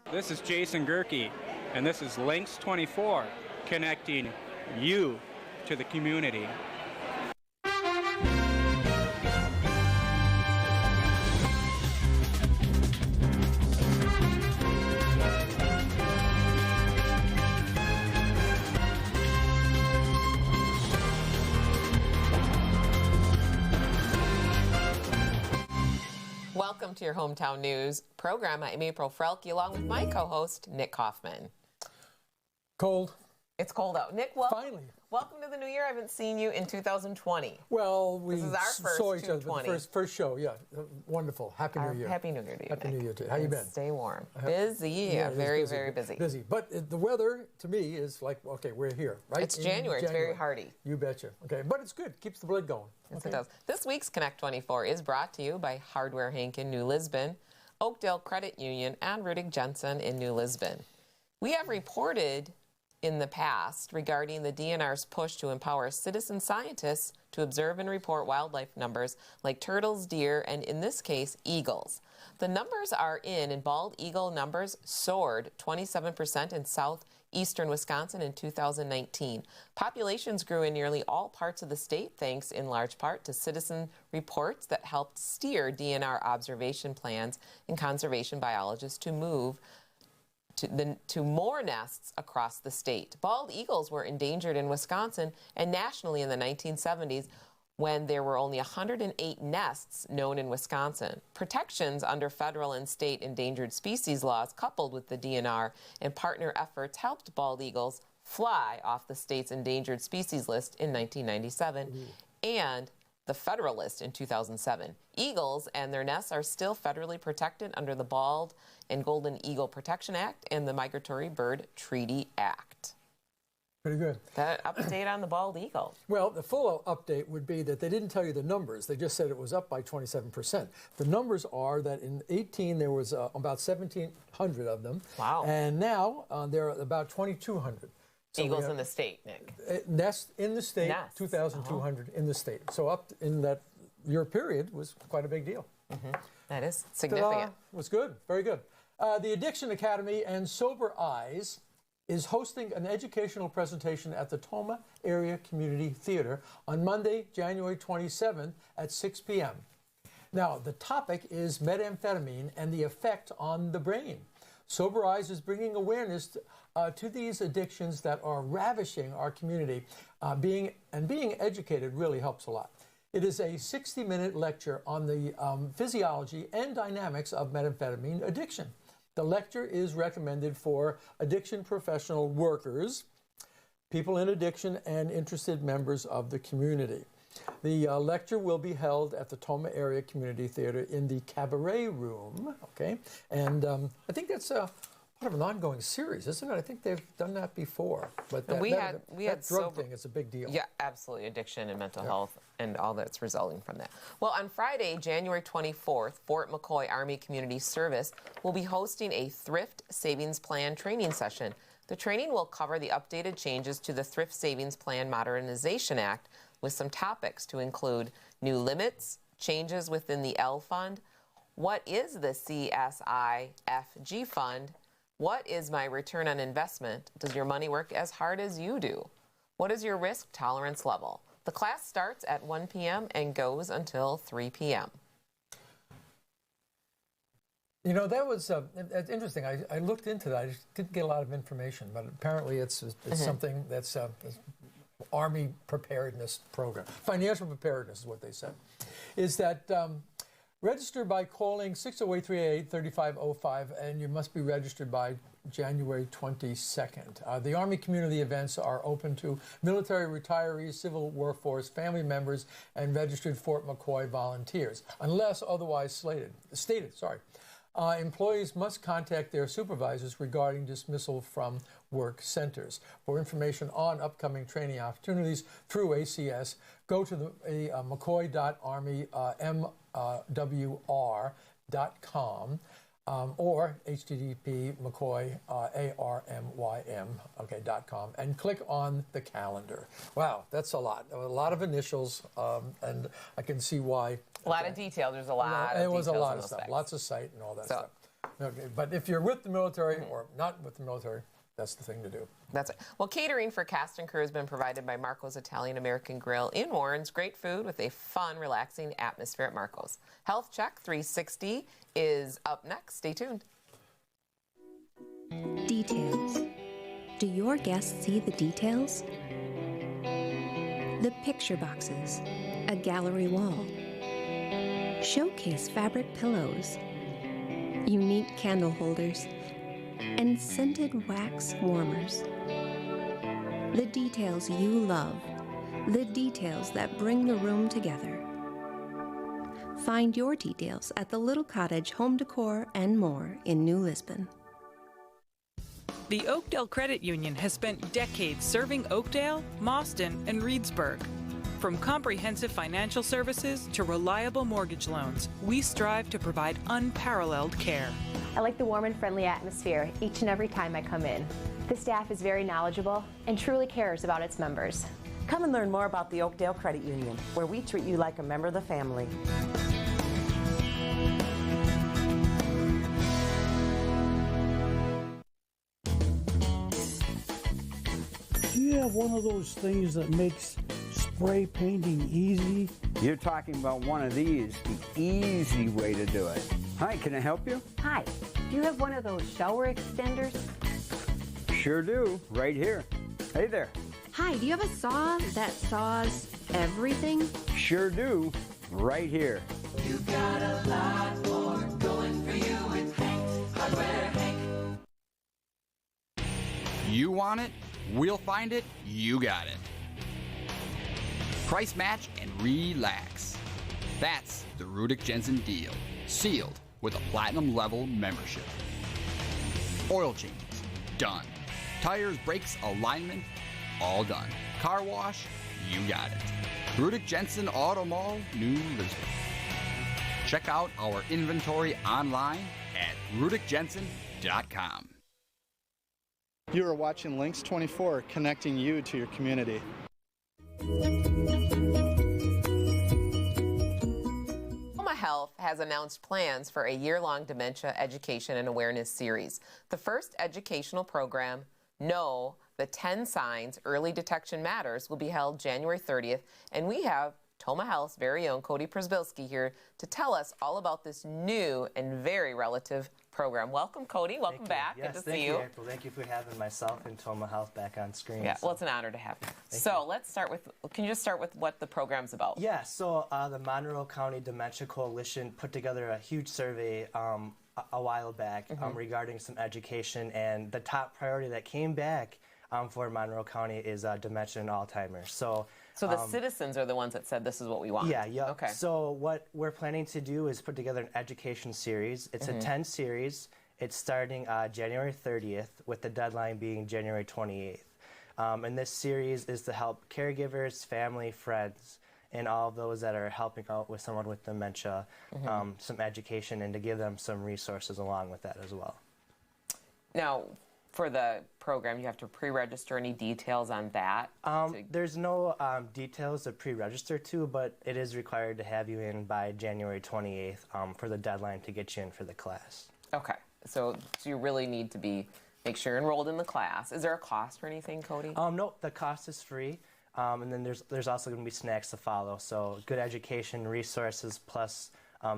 This is Jason Gerke, and this is Lynxx 24, connecting you to the community. Welcome to your Hometown News program. I'm April Frelke, along with my co-host, Nick Kaufman. Cold. It's cold out. Nick, Finally. Welcome to the new year. I haven't seen you in 2020. Well, we this is our first saw each other the first show. Yeah, wonderful. Happy New Year. Happy New Year to you, Happy Nick. New Year to you. How you been? Stay warm. Busy. Yeah, very busy. Busy. But the weather, to me, is like, okay, we're here, right? It's January. It's very hearty. You betcha. Okay, but it's good. Keeps the blood going. Yes, okay. It does. This week's Connect 24 is brought to you by Hardware Hank in New Lisbon, Oakdale Credit Union, and Rudig Jensen in New Lisbon. We have reported in the past regarding the DNR's push to empower citizen scientists to observe and report wildlife numbers like turtles, deer, and in this case, eagles. The numbers are in, and bald eagle numbers soared 27% in southeastern Wisconsin in 2019. Populations grew in nearly all parts of the state, thanks in large part to citizen reports that helped steer DNR observation plans and conservation biologists to move to more nests across the state. Bald eagles were endangered in Wisconsin and nationally in the 1970s when there were only 108 nests known in Wisconsin. Protections under federal and state endangered species laws, coupled with the DNR and partner efforts, helped bald eagles fly off the state's endangered species list in 1997 and the federal list in 2007. Eagles and their nests are still federally protected under the Bald and Golden Eagle Protection Act and the Migratory Bird Treaty Act. Pretty good. That update on the bald eagle. Well, the full update would be that they didn't tell you the numbers. They just said it was up by 27%. The numbers are that in 18 there was about 1,700 of them. Wow. And now there are about 2,200. So eagles in the state, Nick. Nest in the state, Nest. 2,200 in the state. So up in that year period was quite a big deal. That is significant. Was good, very good. The Addiction Academy and Sober Eyes is hosting an educational presentation at the Tamaya Area Community Theater on Monday, January 27th at 6 p.m. Now, the topic is methamphetamine and the effect on the brain. Sober Eyes is bringing awareness to these addictions that are ravishing our community. Being educated really helps a lot. It is a 60-minute lecture on the physiology and dynamics of methamphetamine addiction. The lecture is recommended for addiction professional workers, people in addiction, and interested members of the community. The lecture will be held at the Tamaya Area Community Theater in the Cabaret Room, okay? And I think that's part of an ongoing series, isn't it? I think they've done that before. But that drug thing is a big deal. Yeah, absolutely. Addiction and mental health and all that's resulting from that. Well, on Friday, January 24th, Fort McCoy Army Community Service will be hosting a Thrift Savings Plan training session. The training will cover the updated changes to the Thrift Savings Plan Modernization Act with some topics to include new limits, changes within the L Fund, what is the CSIFG Fund, what is my return on investment? Does your money work as hard as you do? What is your risk tolerance level? The class starts at 1 p.m. and goes until 3 p.m. You know, that was interesting. I looked into that. I just didn't get a lot of information, but apparently it's something that's Army preparedness program. Financial preparedness is what they said. Is that register by calling 608-388-3505, and you must be registered by January 22nd. The Army community events are open to military retirees, civil workforce, family members, and registered Fort McCoy volunteers, unless otherwise stated. Employees must contact their supervisors regarding dismissal from work centers. For information on upcoming training opportunities through ACS, go to the mccoy.armywr.com or http mccoy.armym.com and click on the calendar. Wow, that's a lot. A lot of initials, and I can see why. A lot of detail. There's a lot of details. It was a lot of stuff. Lots of site and all that stuff. Okay, but if you're with the military or not with the military, that's the thing to do. That's it. Well, catering for cast and crew has been provided by Marco's Italian American Grill in Warrens. Great food with a fun, relaxing atmosphere at Marco's. Healthcheck 360 is up next. Stay tuned. Details. Do your guests see the details? The picture boxes, a gallery wall, showcase fabric pillows, unique candle holders, and scented wax warmers. The details you love, the details that bring the room together. Find your details at the Little Cottage Home Decor and more in New Lisbon. The Oakdale Credit Union has spent decades serving Oakdale, Mauston, and Reedsburg. From comprehensive financial services to reliable mortgage loans, we strive to provide unparalleled care. I like the warm and friendly atmosphere each and every time I come in. The staff is very knowledgeable and truly cares about its members. Come and learn more about the Oakdale Credit Union, where we treat you like a member of the family. Do you have one of those things that makes spray painting easy? You're talking about one of these, the easy way to do it. Hi, can I help you? Hi, do you have one of those shower extenders? Sure do, right here. Hey there. Hi, do you have a saw that saws everything? Sure do, right here. You got a lot more going for you with Hank, Hardware Hank. You want it? We'll find it. You got it. Price match and relax. That's the Rudick Jensen deal, sealed with a platinum level membership. Oil changes, done. Tires, brakes, alignment, all done. Car wash, you got it. Rudick Jensen Auto Mall, New Lisbon. Check out our inventory online at rudickjensen.com. You are watching Lynxx 24, connecting you to your community. Health has announced plans for a year-long dementia education and awareness series. The first educational program, Know the 10 Signs Early Detection Matters, will be held January 30th, and we have Toma Health's very own Cody Przbylski here to tell us all about this new and very relative program. Welcome, Cody. Welcome back. Yes, good to see you. April. Thank you for having myself and Toma Health back on screen. Yeah, well, it's an honor to have you. So let's start with, can you just start with what the program's about? Yeah, so the Monroe County Dementia Coalition put together a huge survey a while back regarding some education, and the top priority that came back for Monroe County is dementia and Alzheimer's. So the citizens are the ones that said this is what we want. Yeah. Okay. So what we're planning to do is put together an education series. It's a 10 series. It's starting January 30th with the deadline being January 28th. And this series is to help caregivers, family, friends, and all of those that are helping out with someone with dementia, some education, and to give them some resources along with that as well. Now, for the program, you have to pre-register. Any details on that? There's no details to pre-register to, but it is required to have you in by January 28th for the deadline to get you in for the class. Okay, so you really need to make sure you're enrolled in the class. Is there a cost or anything, Cody? No, the cost is free, and then there's also going to be snacks to follow. So good education, resources, plus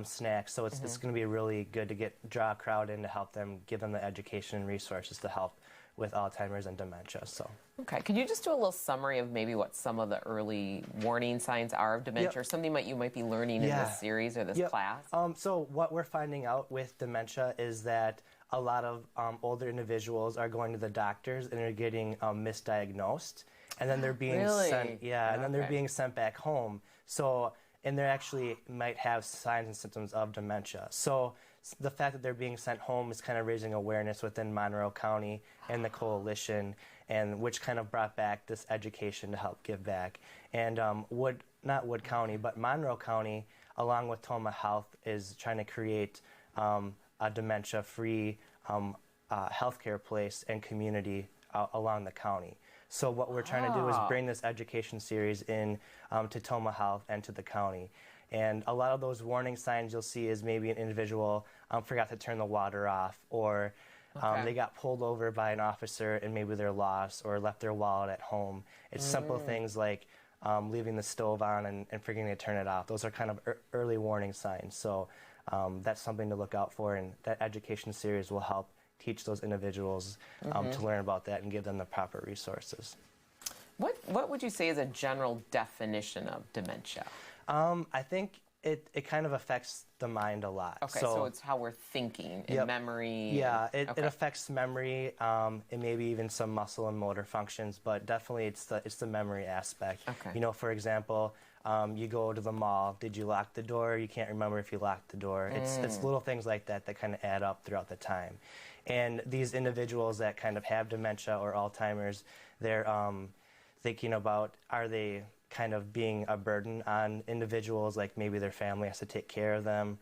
snacks. So it's going to be really good to draw a crowd in to help them, give them the education and resources to help with Alzheimer's and dementia. So. Okay, could you just do a little summary of maybe what some of the early warning signs are of dementia, or something that you might be learning in this series or this class? So what we're finding out with dementia is that a lot of older individuals are going to the doctors and are getting misdiagnosed, and then they're being sent. Yeah, and then they're being sent back home. So. And they actually might have signs and symptoms of dementia. So the fact that they're being sent home is kind of raising awareness within Monroe County and the coalition, and which kind of brought back this education to help give back. And not Wood County, but Monroe County, along with Toma Health, is trying to create a dementia-free healthcare place and community along the county. So what we're trying to do is bring this education series in to Toma Health and to the county. And a lot of those warning signs you'll see is maybe an individual forgot to turn the water off, or they got pulled over by an officer and maybe they're lost, or left their wallet at home. It's simple things like leaving the stove on and forgetting to turn it off. Those are kind of early warning signs. So that's something to look out for, and that education series will help teach those individuals to learn about that and give them the proper resources. What would you say is a general definition of dementia? I think it kind of affects the mind a lot. Okay, so it's how we're thinking and memory. Yeah, it affects memory and maybe even some muscle and motor functions, but definitely it's the memory aspect. Okay. You know, for example, you go to the mall, did you lock the door? You can't remember if you locked the door. It's little things like that that kind of add up throughout the time. And these individuals that kind of have dementia or Alzheimer's, they're thinking about, are they kind of being a burden on individuals, like maybe their family has to take care of them.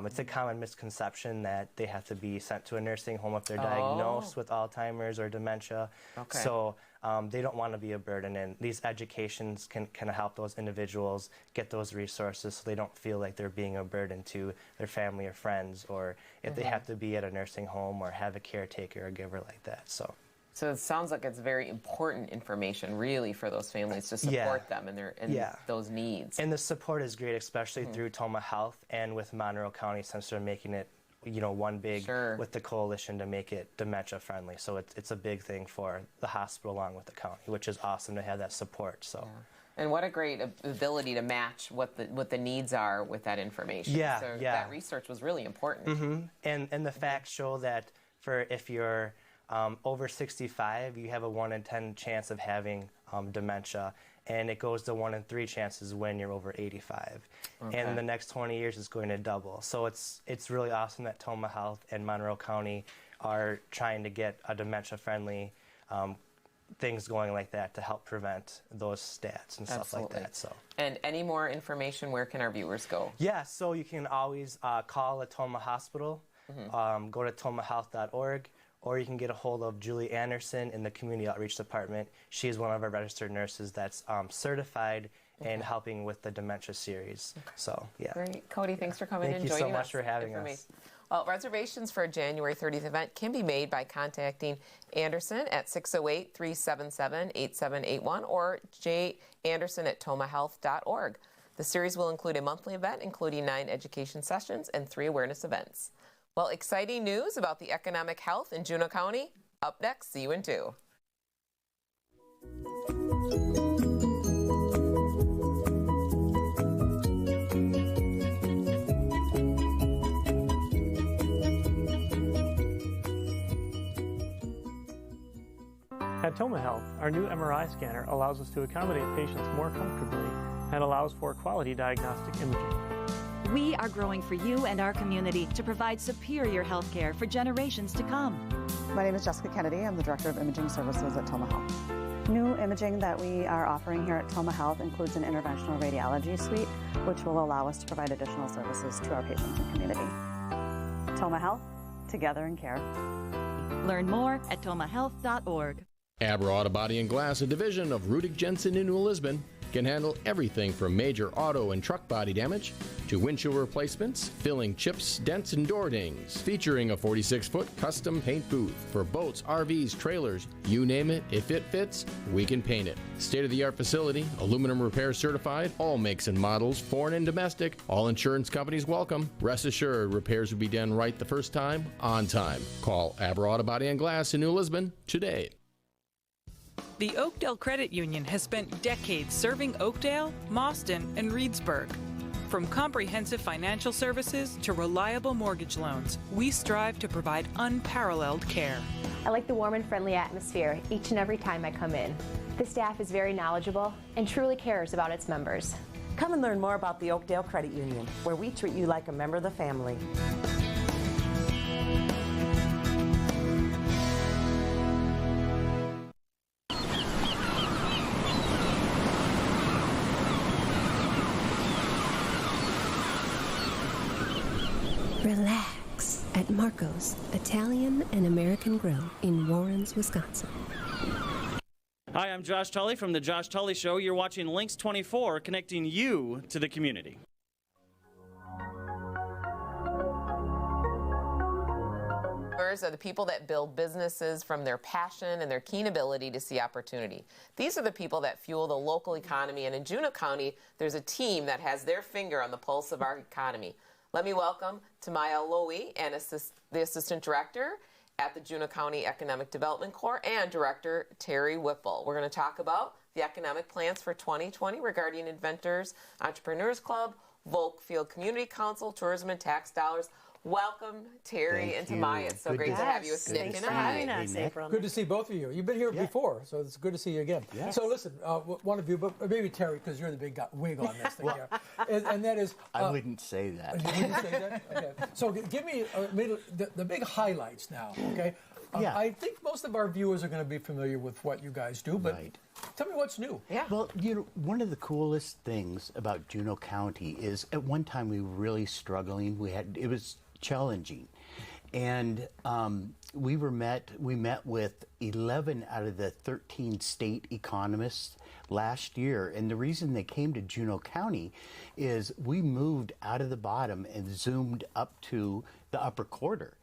It's a common misconception that they have to be sent to a nursing home if they're diagnosed with Alzheimer's or dementia. Okay. So they don't want to be a burden, and these educations can kind of help those individuals get those resources so they don't feel like they're being a burden to their family or friends, or if they have to be at a nursing home or have a caretaker or giver like that. So it sounds like it's very important information, really, for those families to support them and those needs. And the support is great, especially through Toma Health and with Monroe County, since they're making it, you know, one big with the coalition to make it dementia friendly. So it's a big thing for the hospital along with the county, which is awesome to have that support. So. Yeah. And what a great ability to match what the needs are with that information. Yeah, so that research was really important. And the facts show that if you're over 65, you have a 1 in 10 chance of having dementia, and it goes to 1 in 3 chances when you're over 85. Okay. And in the next 20 years, it's going to double. So it's really awesome that Toma Health and Monroe County are trying to get a dementia-friendly things going like that to help prevent those stats and stuff like that. So. And any more information, where can our viewers go? Yeah, so you can always call the Toma Hospital, go to tomahealth.org, or you can get a hold of Julie Anderson in the Community Outreach Department. She is one of our registered nurses that's certified in helping with the dementia series. So, yeah. Great. Cody, thanks for coming and joining us. Thank you so much for having us. Well, reservations for a January 30th event can be made by contacting Anderson at 608-377-8781 or janderson@tomahealth.org. The series will include a monthly event, including 9 education sessions and 3 awareness events. Well, exciting news about the economic health in Juneau County. Up next, see you in 2. At Toma Health, our new MRI scanner allows us to accommodate patients more comfortably and allows for quality diagnostic imaging. We are growing for you and our community to provide superior health care for generations to come. My name is Jessica Kennedy. I'm the Director of Imaging Services at Toma Health. New imaging that we are offering here at Toma Health includes an interventional radiology suite, which will allow us to provide additional services to our patients and community. Toma Health, together in care. Learn more at tomahealth.org. Abra Auto Body and Glass, a division of Rudick Jensen in New Lisbon, can handle everything from major auto and truck body damage to windshield replacements, filling chips, dents, and door dings. Featuring a 46-foot custom paint booth for boats, RVs, trailers, you name it, if it fits, we can paint it. State-of-the-art facility, aluminum repair certified, all makes and models, foreign and domestic, all insurance companies welcome. Rest assured, repairs will be done right the first time, on time. Call Abra Auto Body and Glass in New Lisbon today. The Oakdale Credit Union has spent decades serving Oakdale, Mauston, and Reedsburg. From comprehensive financial services to reliable mortgage loans, we strive to provide unparalleled care. I like the warm and friendly atmosphere each and every time I come in. The staff is very knowledgeable and truly cares about its members. Come and learn more about the Oakdale Credit Union, where we treat you like a member of the family. Relax at Marco's Italian and American Grill in Warrens, Wisconsin. Hi, I'm Josh Tully from The Josh Tully Show. You're watching Lynxx 24, connecting you to the community. Entrepreneurs are the people that build businesses from their passion and their keen ability to see opportunity. These are the people that fuel the local economy, and in Juneau County, there's a team that has their finger on the pulse of our economy. Let me welcome Tamaya Loewe, and the Assistant Director at the Juneau County Economic Development Corps, and Director Terry Whipple. We're going to talk about the economic plans for 2020 regarding Inventors Entrepreneurs Club, Volkfield Community Council, tourism and tax dollars. Welcome, Terry and Tamaya. It's so great to have you with Nick and I. Good to see both of you. You've been here before, so it's good to see you again. Yes. So listen, one of you, but maybe Terry, because you're the big wig on this thing here, and that is... I wouldn't say that. You wouldn't say that? Okay. So give me the big highlights now, okay? I think most of our viewers are going to be familiar with what you guys do, but tell me what's new. Well, one of the coolest things about Juneau County is at one time we were really struggling. It was challenging, and we met with 11 out of the 13 state economists last year, and the reason they came to Juneau County is we moved out of the bottom and zoomed up to the upper quarter.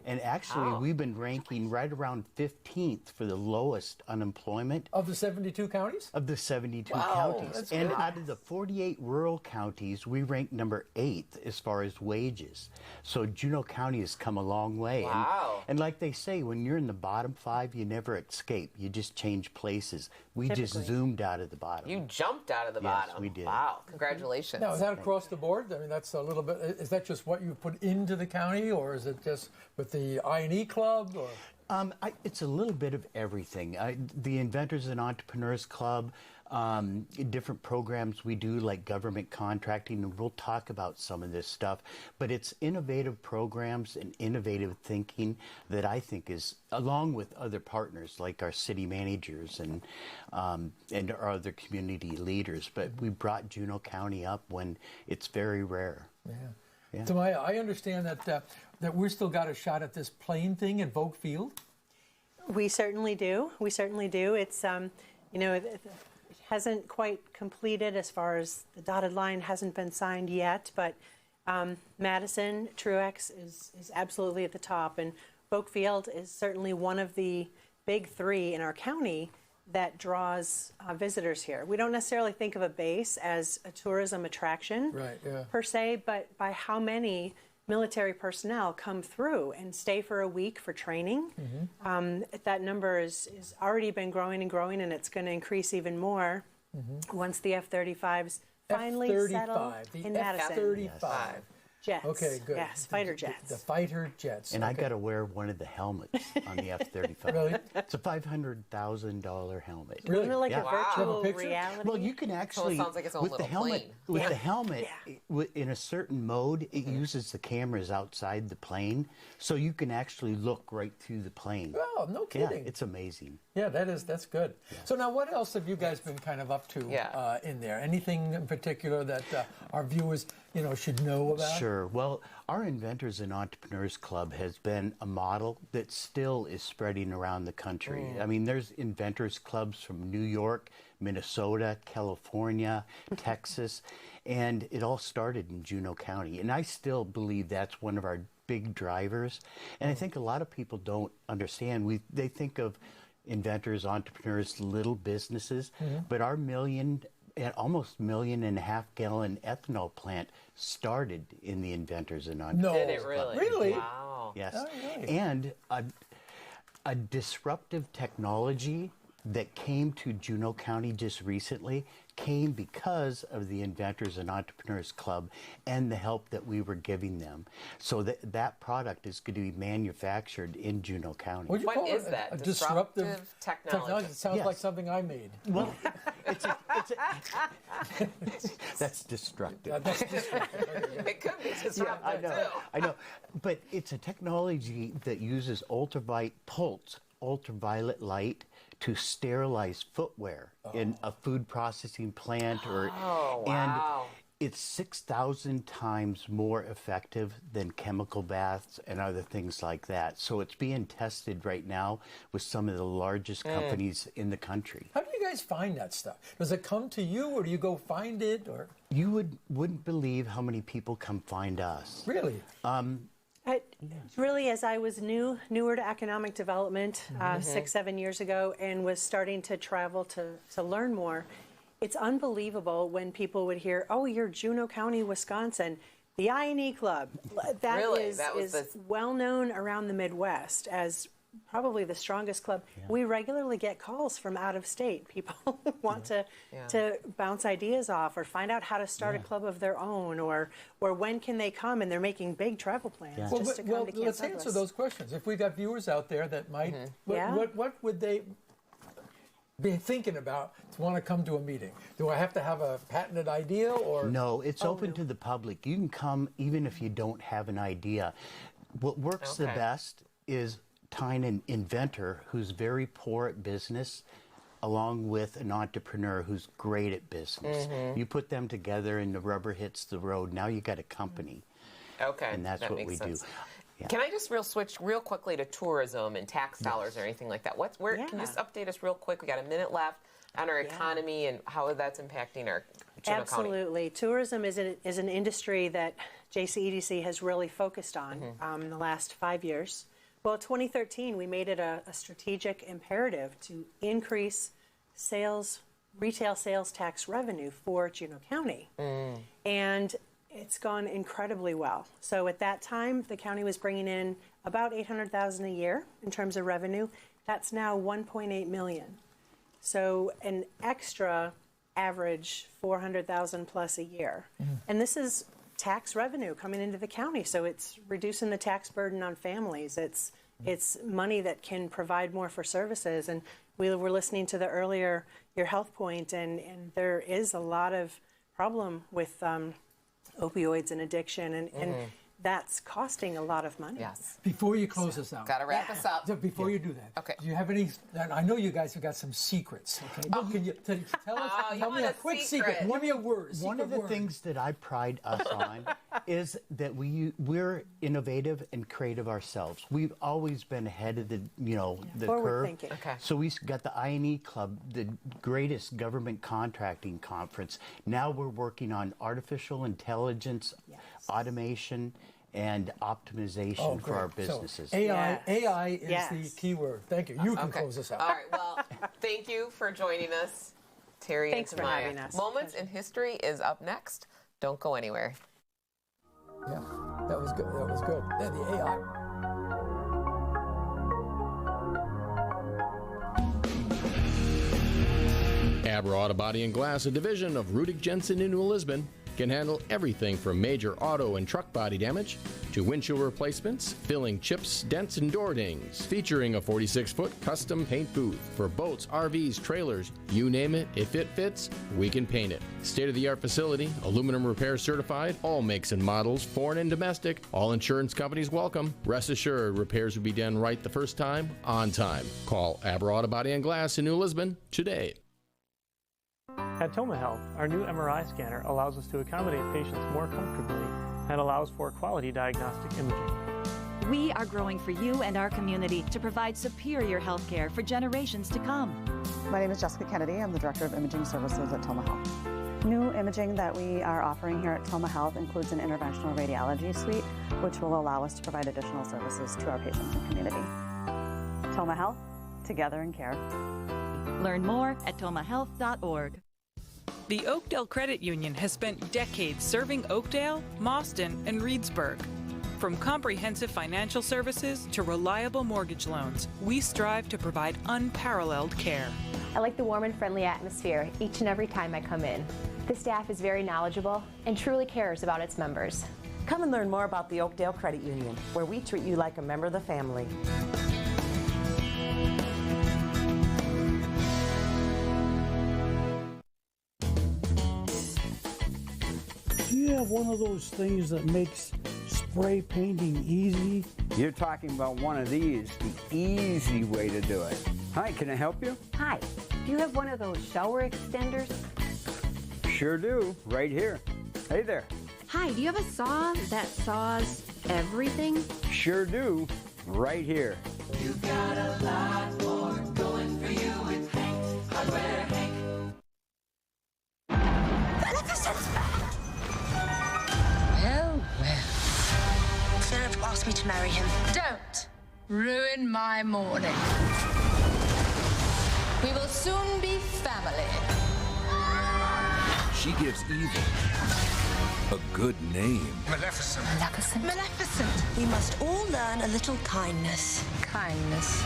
And actually, we've been ranking right around 15th for the lowest unemployment. Of the 72 counties? Of the 72 counties. And out of the 48 rural counties, we rank number 8th as far as wages. So Juneau County has come a long way. Wow. And like they say, when you're in the bottom 5, you never escape. You just change places. We just zoomed out of the bottom. You jumped out of the bottom. Yes, we did. Wow. Congratulations. Now, is that across the board? I mean, that's a little bit... Is that just what you put into the county, or is it just with the I&E Club? Or? It's a little bit of everything. The Inventors and Entrepreneurs Club, different programs we do like government contracting, and we'll talk about some of this stuff. But it's innovative programs and innovative thinking that I think is, along with other partners like our city managers and our other community leaders. But we brought Juneau County up when it's very rare. Yeah. Tamaya, I understand that we've still got a shot at this plane thing in Volkfield. We certainly do. We certainly do. It's it hasn't quite completed as far as the dotted line hasn't been signed yet, but Madison, Truex is absolutely at the top, and Volkfield is certainly one of the big 3 in our county that draws visitors here. We don't necessarily think of a base as a tourism attraction per se, but by how many military personnel come through and stay for a week for training. That number is already been growing and growing, and it's going to increase even more once the F-35s finally settle in Madison. F-35. Jets. Okay, good. Yes, fighter jets. The fighter jets. And I got to wear one of the helmets on the F-35. Really? It's a $500,000 helmet. Really? Isn't it like a virtual reality? Well, you can actually, sounds like its own with the helmet, in a certain mode, it uses the cameras outside the plane, so you can actually look right through the plane. Oh, no kidding. Yeah, it's amazing. Yeah, that's good. Yeah. So now, what else have you guys been kind of up to in there? Anything in particular that our viewers, should know about? Sure. Well, our Inventors and Entrepreneurs Club has been a model that still is spreading around the country. I mean, there's inventors clubs from New York, Minnesota, California, Texas, and it all started in Juneau County. And I still believe that's one of our big drivers. And I think a lot of people don't understand. They think of inventors, entrepreneurs, little businesses, but our almost 1.5 million gallon ethanol plant started in the Inventors and Entrepreneurs. Did it really? Really? Wow. Yes. Oh, really? And a disruptive technology that came to Juneau County just recently came because of the Inventors and Entrepreneurs Club and the help that we were giving them. So that product is going to be manufactured in Juneau County. What is that? A disruptive technology. It sounds like something I made. Well, that's destructive. That's destructive. It could be disruptive, too. I know. But it's a technology that uses ultraviolet light to sterilize footwear in a food processing plant, and it's 6,000 times more effective than chemical baths and other things like that. So it's being tested right now with some of the largest companies in the country. How do you guys find that stuff? Does it come to you, or do you go find it? Or you wouldn't believe how many people come find us. Really? Really, as I was newer to economic development 6-7 years ago and was starting to travel to learn more, it's unbelievable when people would hear, oh, you're Juneau County, Wisconsin, the I&E Club. That is well known around the Midwest as probably the strongest club. Yeah. We regularly get calls from out of state. People want to bounce ideas off or find out how to start a club of their own, or when can they come, and they're making big travel plans just to come to Camp let's Douglas. answer those questions. If we've got viewers out there that might, what would they be thinking about to want to come to a meeting? Do I have to have a patented idea, or? No, it's open to the public. You can come even if you don't have an idea. What works the best is tying an inventor who's very poor at business along with an entrepreneur who's great at business. You put them together and the rubber hits the road. Now you got a company. Okay. And that's what we do. Yeah. Can I just switch real quickly to tourism and tax dollars or anything like that? Can you just update us real quick? We got a minute left on our economy and how that's impacting our Juneau Absolutely. County. Tourism is an industry that JCEDC has really focused on in the last 5 years. Well, 2013, we made it a strategic imperative to increase retail sales tax revenue for Juneau County. And it's gone incredibly well. So at that time, the county was bringing in about $800,000 a year in terms of revenue. That's now $1.8 million. So an extra average $400,000 plus a year. And this is tax revenue coming into the county, so it's reducing the tax burden on families. It's money that can provide more for services. And we were listening to your health point, and there is a lot of problem with opioids and addiction, and that's costing a lot of money. Yes. Before you close us out. Got to wrap us up. Before you do that. Okay. Do you have any, I know you guys have got some secrets, okay? Can you tell us, tell me a quick secret. Give me a word. One of the things that I pride us on is that we're innovative and creative ourselves. We've always been ahead of the Forward curve. thinking. Okay. So we got the I&E Club, the greatest government contracting conference. Now we're working on artificial intelligence, automation, and optimization for our businesses. So AI is the key word. Thank you. You can close us out. All right. Well, thank you for joining us, Terry Thanks and for Tamaya. having us. Moments in History is up next. Don't go anywhere. Yeah, that was good. That was good. Yeah, the AI. Abra Auto Body and Glass, a division of Rudig Jensen in New Lisbon, can handle everything from major auto and truck body damage to windshield replacements, filling chips, dents, and door dings, featuring a 46-foot custom paint booth for boats, RVs, trailers, you name it. If it fits, we can paint it. State-of-the-art facility, aluminum repair certified, all makes and models, foreign and domestic, all insurance companies welcome. Rest assured, repairs will be done right the first time, on time. Call Abra Auto Body and Glass in New Lisbon today. At Toma Health, our new MRI scanner allows us to accommodate patients more comfortably and allows for quality diagnostic imaging. We are growing for you and our community to provide superior health care for generations to come. My name is Jessica Kennedy. I'm the Director of Imaging Services at Toma Health. New imaging that we are offering here at Toma Health includes an interventional radiology suite, which will allow us to provide additional services to our patients and community. Toma Health, together in care. Learn more at tomahealth.org. The Oakdale Credit Union has spent decades serving Oakdale, Mauston, and Reedsburg. From comprehensive financial services to reliable mortgage loans, we strive to provide unparalleled care. I like the warm and friendly atmosphere each and every time I come in. The staff is very knowledgeable and truly cares about its members. Come and learn more about the Oakdale Credit Union, where we treat you like a member of the family. Do you have one of those things that makes spray painting easy? You're talking about one of these, the easy way to do it. Hi, can I help you? Hi, do you have one of those shower extenders? Sure do, right here. Hey there. Hi, do you have a saw that saws everything? Sure do, right here. You got a lot more going for you with Hank, Hardware Hank. Well, well. Santa Claus wants me to marry him. Don't ruin my morning. We will soon be family. She gives evil a good name. Maleficent. Maleficent. Maleficent. We must all learn a little kindness. Kindness.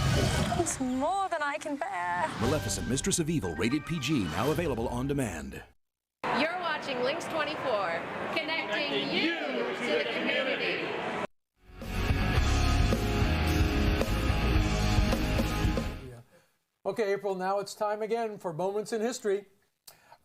It's more than I can bear. Maleficent, Mistress of Evil, rated PG, now available on demand. You're watching Lynxx 24, connecting you to the community. Okay, April, now it's time again for Moments in History.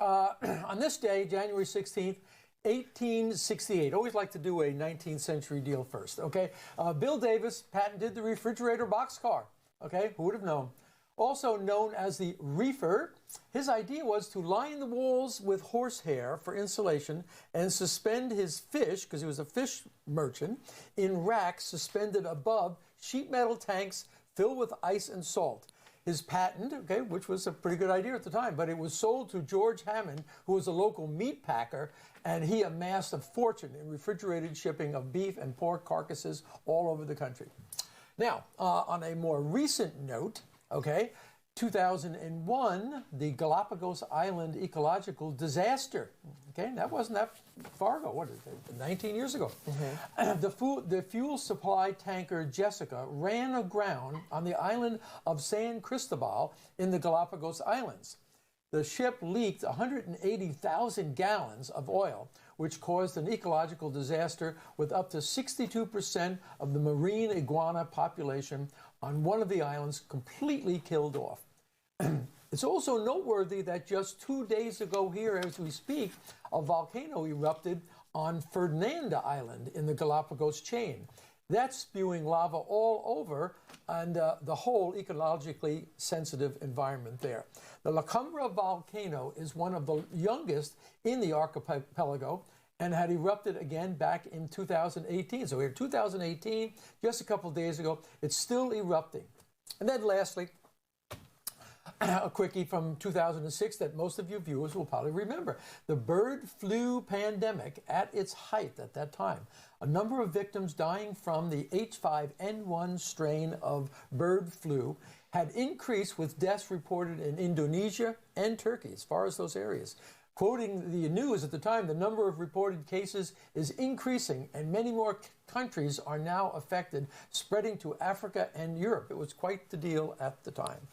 On this day, January 16th, 1868. Always like to do a 19th century deal first, okay? Bill Davis patented the refrigerator boxcar, okay? Who would have known? Also known as the reefer, his idea was to line the walls with horsehair for insulation and suspend his fish, because he was a fish merchant, in racks suspended above sheet metal tanks filled with ice and salt. His patent, okay, which was a pretty good idea at the time, but it was sold to George Hammond, who was a local meat packer, and he amassed a fortune in refrigerated shipping of beef and pork carcasses all over the country. Now, on a more recent note, okay, 2001, the Galapagos Island ecological disaster. Okay, that wasn't that far ago. What is it? 19 years ago. The fuel supply tanker Jessica ran aground on the island of San Cristobal in the Galapagos Islands. The ship leaked 180,000 gallons of oil, which caused an ecological disaster with up to 62% of the marine iguana population on one of the islands completely killed off. It's also noteworthy that just 2 days ago here, as we speak, a volcano erupted on Fernanda Island in the Galapagos chain. That's spewing lava all over and the whole ecologically sensitive environment there. The La Cumbra volcano is one of the youngest in the archipelago and had erupted again back in 2018. So here, 2018, just a couple of days ago, it's still erupting. And then lastly, a quickie from 2006 that most of you viewers will probably remember. The bird flu pandemic at its height at that time. A number of victims dying from the H5N1 strain of bird flu had increased, with deaths reported in Indonesia and Turkey, as far as those areas. Quoting the news at the time, the number of reported cases is increasing and many more countries are now affected, spreading to Africa and Europe. It was quite the deal at the time.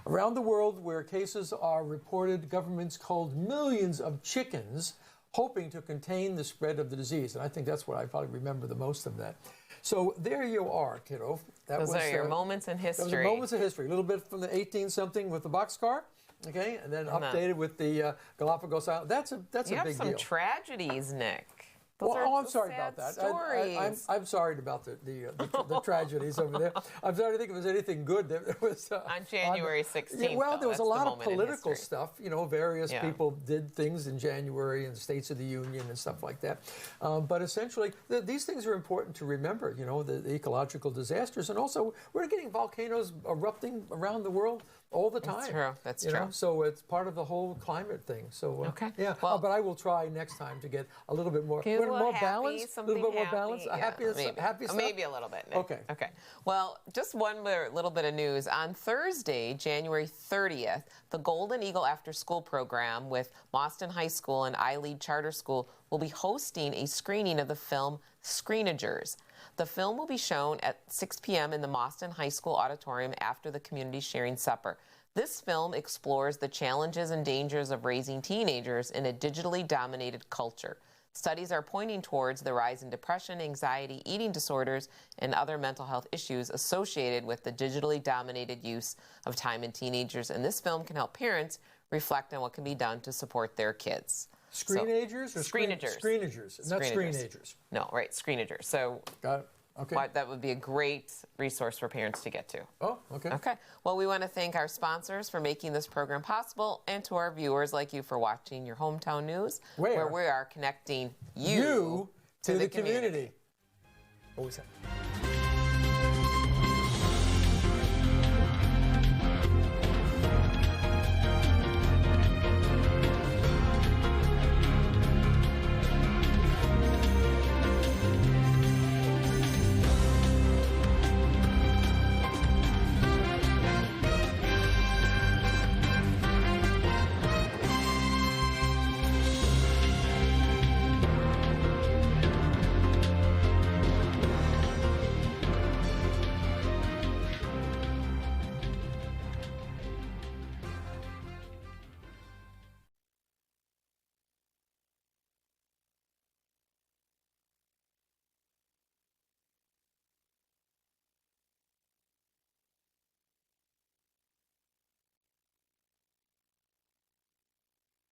Around the world where cases are reported, governments culled millions of chickens, hoping to contain the spread of the disease. And I think that's what I probably remember the most of that. So there you are, kiddo. Those are your moments in history. Those are moments in history. A little bit from the 18-something with the boxcar, okay, and then updated with the Galapagos Island. That's a big deal. You have some tragedies, Nick. I'm sorry about that. I'm sorry about the tragedies over there. I'm sorry to think if there's anything good that was on January 16th. Yeah, well, there was a lot of political stuff. You know, various people did things in January and States of the Union and stuff like that. But essentially, these things are important to remember. You know, the ecological disasters, and also we're getting volcanoes erupting around the world all the time. That's true. That's true. So it's part of the whole climate thing. So okay. Yeah. Well, but I will try next time to get a little bit more balance. A little bit more balance. Maybe a little bit. Nick. Okay. Okay. Well, just one more little bit of news. On Thursday, January 30th, the Golden Eagle After School program with Mauston High School and iLead Charter School will be hosting a screening of the film Screenagers. The film will be shown at 6 p.m. in the Mauston High School auditorium after the community sharing supper. This film explores the challenges and dangers of raising teenagers in a digitally dominated culture. Studies are pointing towards the rise in depression, anxiety, eating disorders, and other mental health issues associated with the digitally dominated use of time in teenagers, and this film can help parents reflect on what can be done to support their kids. Screenagers or Screenagers? Screenagers, not screenagers. No, right, Screenagers. So got it. Okay. That would be a great resource for parents to get to. Oh, okay. Okay. Well, we want to thank our sponsors for making this program possible, and to our viewers like you for watching your hometown news, where we are connecting you to the community. What was that?